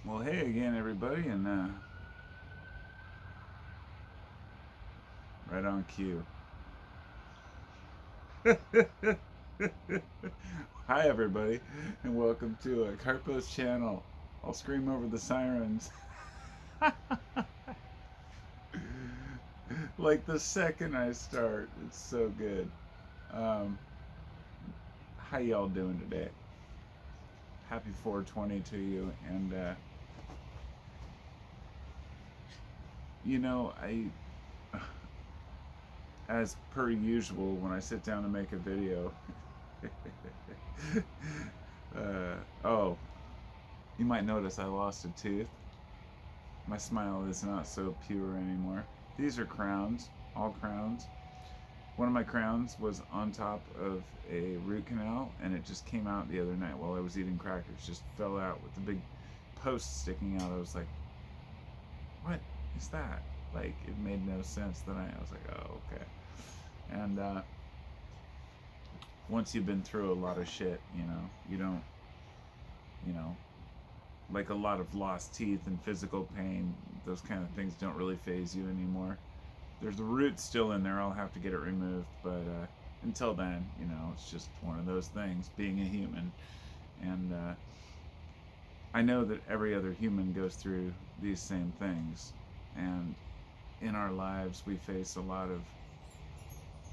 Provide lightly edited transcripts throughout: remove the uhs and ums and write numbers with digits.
Well, hey again, everybody, and right on cue. Hi, everybody, and welcome to Carpo's channel. I'll scream over the sirens like the second I start. It's so good. Um, how y'all doing today? Happy 420 to you, and I, as per usual, when I sit down to make a video, oh, you might notice I lost a tooth. My smile is not so pure anymore. These are crowns, all crowns. One of my crowns was on top of a root canal, and it just came out the other night while I was eating crackers. Just fell out with the big post sticking out. I was like, what is that? Like, it made no sense. Then I was like, oh, okay. And once you've been through a lot of shit, you don't, you know, like a lot of lost teeth and physical pain, those kind of things don't really phase you anymore. There's the root still in there. I'll have to get it removed, but until then, it's just one of those things. Being a human, and I know that every other human goes through these same things, and in our lives we face a lot of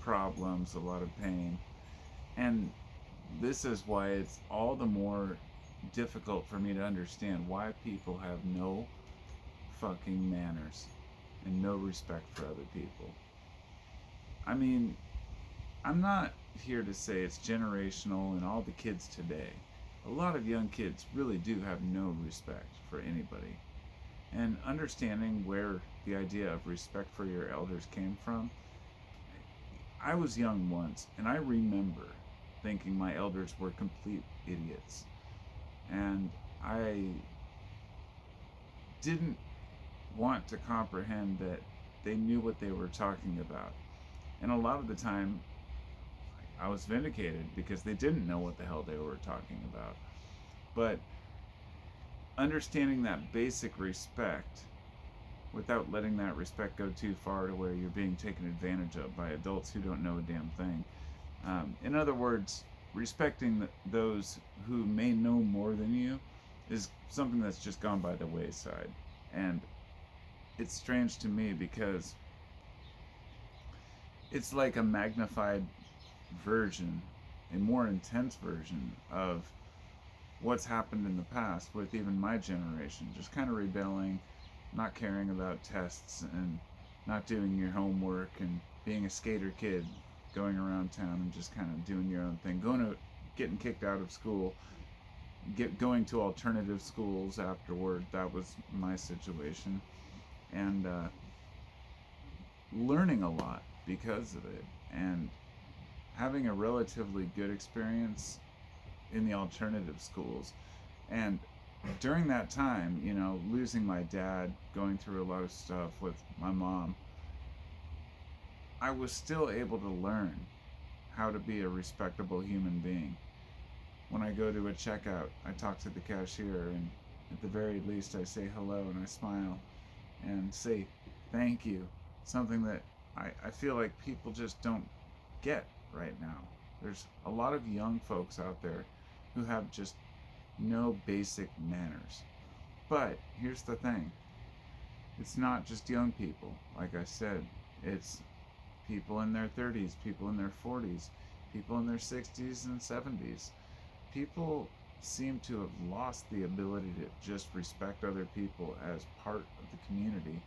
problems, a lot of pain, and this is why it's all the more difficult for me to understand why people have no fucking manners and no respect for other people. I mean, I'm not here to say it's generational and all the kids today. A lot of young kids really do have no respect for anybody. And understanding where the idea of respect for your elders came from, I was young once, and I remember thinking my elders were complete idiots. And I didn't want to comprehend that they knew what they were talking about. And a lot of the time, I was vindicated because they didn't know what the hell they were talking about. But understanding that basic respect without letting that respect go too far to where you're being taken advantage of by adults who don't know a damn thing. In other words, respecting those who may know more than you is something that's just gone by the wayside. And it's strange to me because it's like a magnified version, a more intense version of what's happened in the past with even my generation, just kind of rebelling, not caring about tests and not doing your homework and being a skater kid, going around town and just kind of doing your own thing, getting kicked out of school, going to alternative schools afterward. That was my situation, and learning a lot because of it, and having a relatively good experience in the alternative schools. And during that time, losing my dad, going through a lot of stuff with my mom, I was still able to learn how to be a respectable human being. When I go to a checkout, I talk to the cashier, and at the very least, I say hello and I smile and say thank you. Something that I feel like people just don't get right now. There's a lot of young folks out there who have just no basic manners. But here's the thing, it's not just young people. Like I said, it's people in their 30s, people in their 40s, people in their 60s and 70s. People seem to have lost the ability to just respect other people as part of the community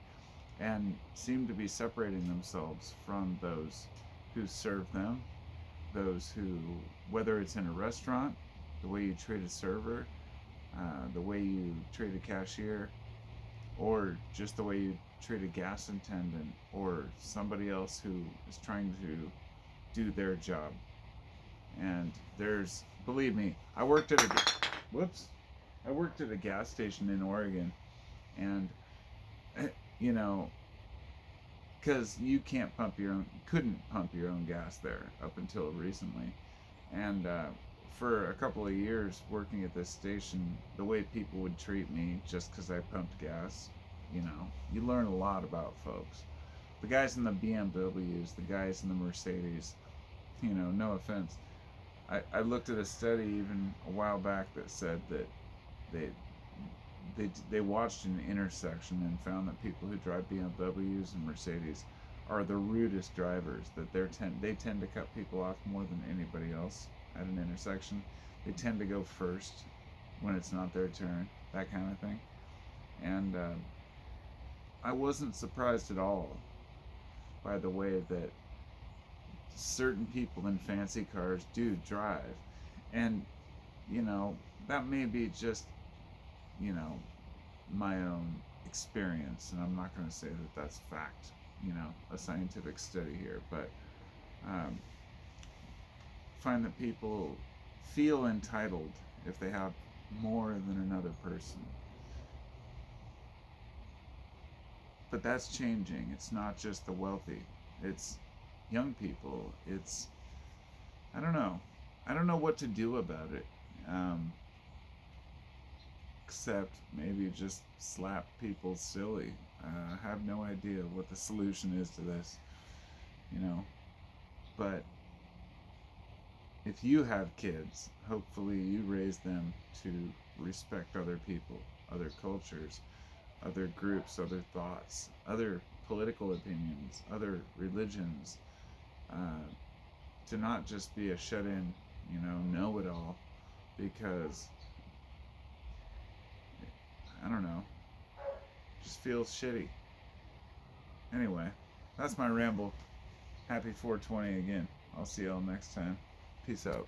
and seem to be separating themselves from those who serve them, those who, whether it's in a restaurant, the way you treat a server, the way you treat a cashier, or just the way you treat a gas attendant or somebody else who is trying to do their job. And believe me, whoops, I worked at a gas station in Oregon, and you know, because you couldn't pump your own gas there up until recently, and for a couple of years working at this station, the way people would treat me just because I pumped gas, you learn a lot about folks. The guys in the BMWs, the guys in the Mercedes, no offense. I looked at a study even a while back that said that they they watched an intersection and found that people who drive BMWs and Mercedes are the rudest drivers. That they tend to cut people off more than anybody else at an intersection. They tend to go first when it's not their turn, that kind of thing. And I wasn't surprised at all by the way that certain people in fancy cars do drive. And, that may be just, you know, my own experience, and I'm not going to say that that's fact, a scientific study here, but um, find that people feel entitled if they have more than another person. But that's changing. It's not just the wealthy, it's young people. It's, I don't know. I don't know what to do about it. Except maybe just slap people silly. I have no idea what the solution is to this, you know. But if you have kids, hopefully you raise them to respect other people, other cultures, other groups, other thoughts, other political opinions, other religions, uh, to not just be a shut in, know it all, because, I don't know, just feels shitty. Anyway, that's my ramble. Happy 420 again. I'll see y'all next time. Peace out.